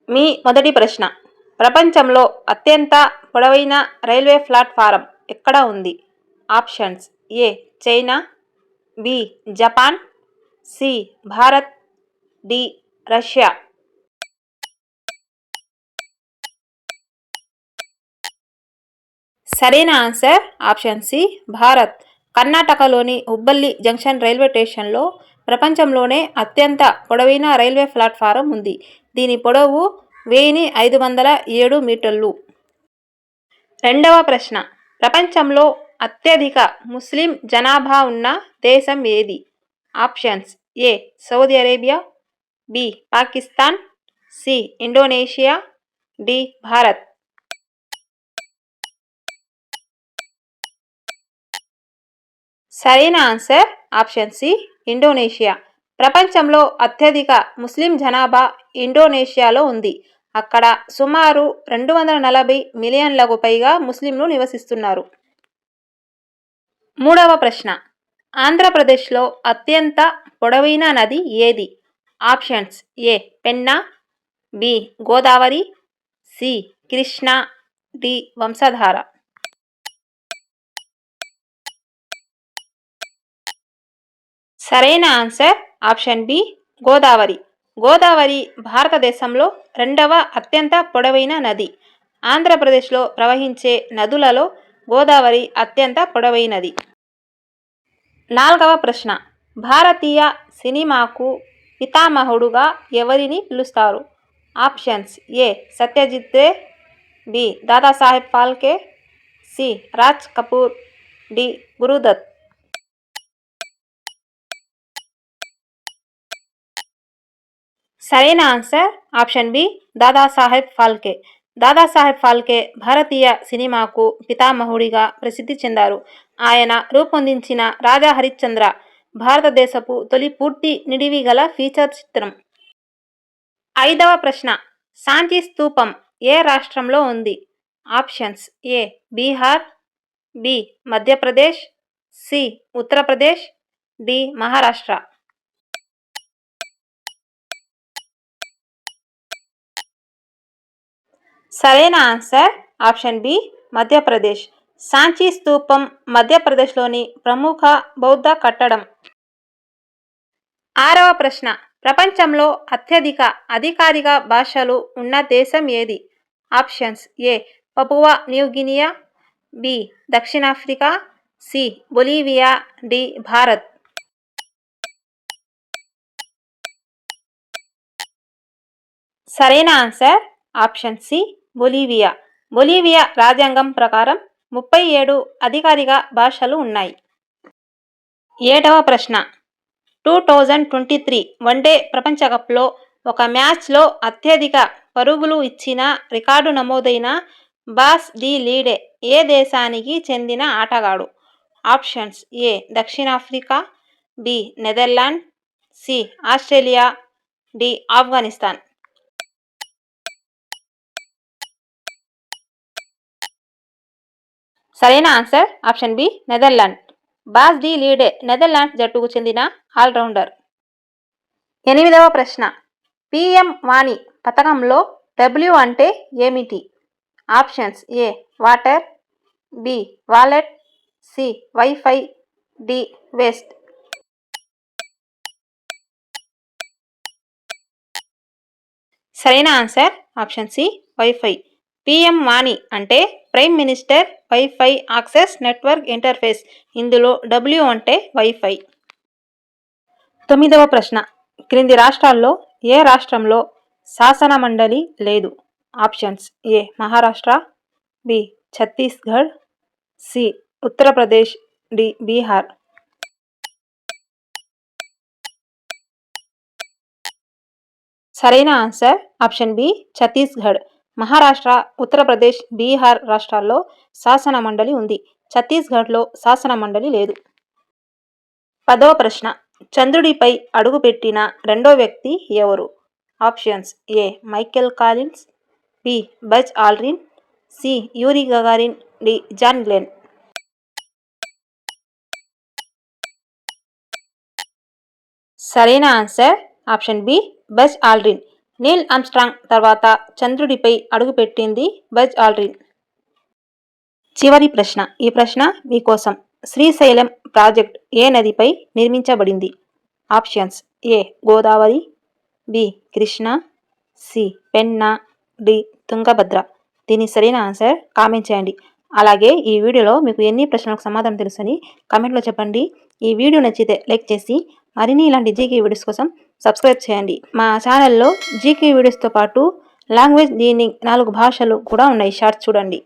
మీ మొదటి ప్రశ్న. ప్రపంచంలో అత్యంత పొడవైన రైల్వే ప్లాట్ఫారం ఎక్కడ ఉంది? Options: A China, B Japan, C Bharat, D Russia. సరైన ఆన్సర్ ఆప్షన్ సి భారత్. కర్ణాటకలోని హుబ్బల్లి జంక్షన్ రైల్వే స్టేషన్లో ప్రపంచంలోనే అత్యంత పొడవైన రైల్వే ప్లాట్ఫారం ఉంది. దీని పొడవు 1507 మీటర్లు. రెండవ ప్రశ్న. ప్రపంచంలో అత్యధిక ముస్లిం జనాభా ఉన్న దేశం ఏది? Options: A Saudi Arabia, B Pakistan, C Indonesia, D Bharat. సరైన ఆన్సర్ ఆప్షన్ సి ఇండోనేషియా. ప్రపంచంలో అత్యధిక ముస్లిం జనాభా ఇండోనేషియాలో ఉంది. అక్కడ సుమారు 240 మిలియన్లకు పైగా ముస్లింలు నివసిస్తున్నారు. మూడవ ప్రశ్న. ఆంధ్రప్రదేశ్లో అత్యంత పొడవైన నది ఏది? Options: A Penna, B Godavari, C Krishna, D Vamsadhara. సరైన answer option B Godavari. Godavari భారతదేశంలో రెండవ అత్యంత పొడవైన నది. ఆంధ్రప్రదేశ్లో ప్రవహించే నదులలో గోదావరి అత్యంత పొడవైనది. నాలుగవ ప్రశ్న. భారతీయ సినిమాకు పితామహుడుగా ఎవరిని పిలుస్తారు? Options: A Satyajit Ray, B Dadasaheb Phalke, C Raj Kapoor, D Guru Dutt. సరైన answer option B Dadasaheb Phalke. Dadasaheb Phalke భారతీయ సినిమాకు పితామహుడిగా ప్రసిద్ధి చెందారు. ఆయన రూపొందించిన రాజా హరిశ్చంద్ర భారతదేశపు తొలి పూర్తి నిడివి గల ఫీచర్ చిత్రం. ఐదవ ప్రశ్న. సాంచి స్తూపం ఏ రాష్ట్రంలో ఉంది? Options: A Bihar, B Madhya Pradesh, C Uttar Pradesh, D Maharashtra. సరైన answer option B Madhya Pradesh. Sanchi స్తూపం మధ్యప్రదేశ్లోని ప్రముఖ బౌద్ధ కట్టడం. ఆరవ ప్రశ్న. ప్రపంచంలో అత్యధిక అధికారిక భాషలు ఉన్న దేశం ఏది? Options: A Papua New Guinea, B దక్షిణాఫ్రికా, సి బొలీవియా, డి భారత్. సరైన answer option C Bolivia. Bolivia రాజ్యాంగం ప్రకారం 37 అధికారిక భాషలు ఉన్నాయి. ఏడవ ప్రశ్న. 2023 వన్డే ప్రపంచకప్లో ఒక మ్యాచ్లో అత్యధిక పరుగులు ఇచ్చిన రికార్డు నమోదైన బాస్ డి లీడే ఏ దేశానికి చెందిన ఆటగాడు? ఆప్షన్స్: ఏ దక్షిణాఫ్రికా, B Netherland, C Australia, D Afghanistan. సరైన answer option B Netherland. Bas de Leede Netherlands జట్టుకు చెందిన ఆల్రౌండర్. ఎనిమిదవ ప్రశ్న. పిఎం వాణి పథకంలో డబ్ల్యూ అంటే ఏమిటి? Options: A water, B wallet, C WiFi, D waste. సరైన answer option C WiFi. PM వాణి అంటే prime minister WiFi access network interface. ఇందులో డబ్ల్యూ అంటే వైఫై. తొమ్మిదవ ప్రశ్న. క్రింది రాష్ట్రాల్లో ఏ రాష్ట్రంలో శాసన మండలి లేదు? Options: A Maharashtra, B Chhattisgarh, C Uttar Pradesh, D Bihar. సరైన answer option B Chhattisgarh. Maharashtra, Uttar Pradesh, Bihar రాష్ట్రాల్లో శాసన మండలి ఉంది. ఛత్తీస్గఢ్లో శాసన మండలి లేదు. 10వ ప్రశ్న. చంద్రుడిపై అడుగుపెట్టిన రెండో వ్యక్తి ఎవరు? Options: A Michael Collins, B Buzz Aldrin, C Yuri Gagarin, D John Glenn. సరైన answer option B Buzz Aldrin. Neil Armstrong తర్వాత చంద్రుడిపై అడుగుపెట్టింది బజ్ ఆల్డ్రిన్. చివరి ప్రశ్న. ఈ ప్రశ్న మీకోసం. శ్రీశైలం ప్రాజెక్ట్ ఏ నదిపై నిర్మించబడింది? Options: A Godavari, B Krishna, C Penna, D Tungabhadra. దీని సరైన ఆన్సర్ కామెంట్ చేయండి. అలాగే ఈ వీడియోలో మీకు ఎన్ని ప్రశ్నలకు సమాధానం తెలుసని కామెంట్లో చెప్పండి. ఈ వీడియో నచ్చితే లైక్ చేసి మరిన్ని ఇలాంటి జీకే వీడియోస్ కోసం సబ్స్క్రైబ్ చేయండి. మా ఛానల్లో జీకే వీడియోస్తో పాటు లాంగ్వేజ్ లెర్నింగ్ 4 భాషలు కూడా ఉన్నాయి. షార్ట్స్ చూడండి.